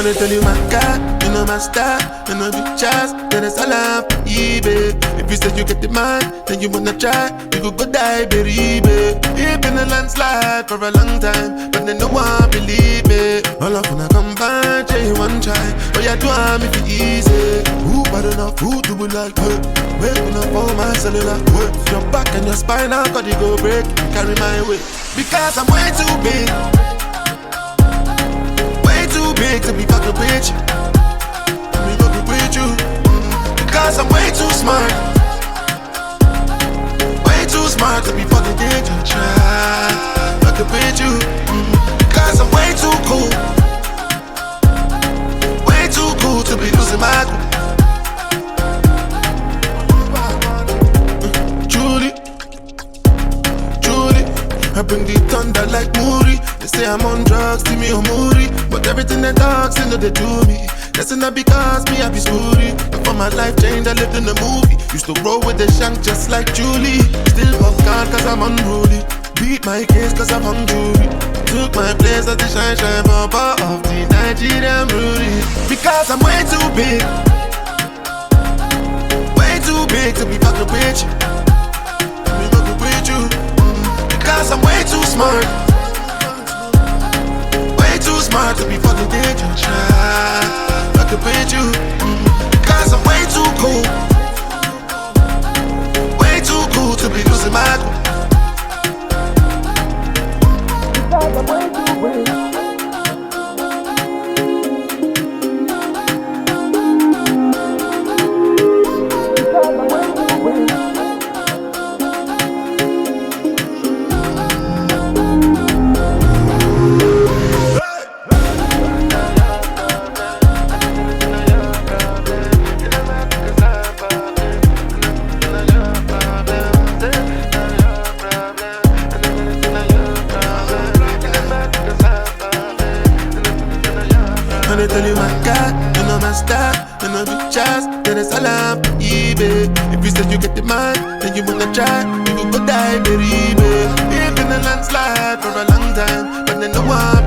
And I tell you my God, you know my style, you know the chance, then it's all up, baby. If you say you get the man, then you wanna try, you could go die, baby. It been a landslide for a long time, but then no one believe me. All of when I come back, you one try, but you do me for easy. Who bad enough, who do we like, waking up on my cellular, your back and your spine, I got you go break, carry my weight, because I'm way too big. Too big to be fucking with you. Let me fucking with you. Because I'm way too smart. Way too smart to be fucking with you. Try fucking with you. Because I'm way too cool. Way too cool to be losing my cool. Julie, I bring the thunder like Moody. They say I'm on drugs, see me on Moody. But everything they talk, say no they do me. That's not because me I be spooty. Before my life changed, I lived in a movie. Used to roll with the shank just like Julie. Still fuck God cause I'm unruly. Beat my case cause I'm on jury. Took my place as the shine papa of the Nigerian Rudy. Because I'm way too big. Way too big to be fucking with you. Be fucking with you. Because I'm way too smart. Way too smart to be fucking with you. Try fucking with you. Because I'm way too cool. Way too cool to be losing my cool. Because I'm way too big. And I tell you my God, you know my style, you know the chance, then it's all up, baby. If you say you get the man, then you wanna try, you could go die, baby. It been a landslide for a long time, but then no one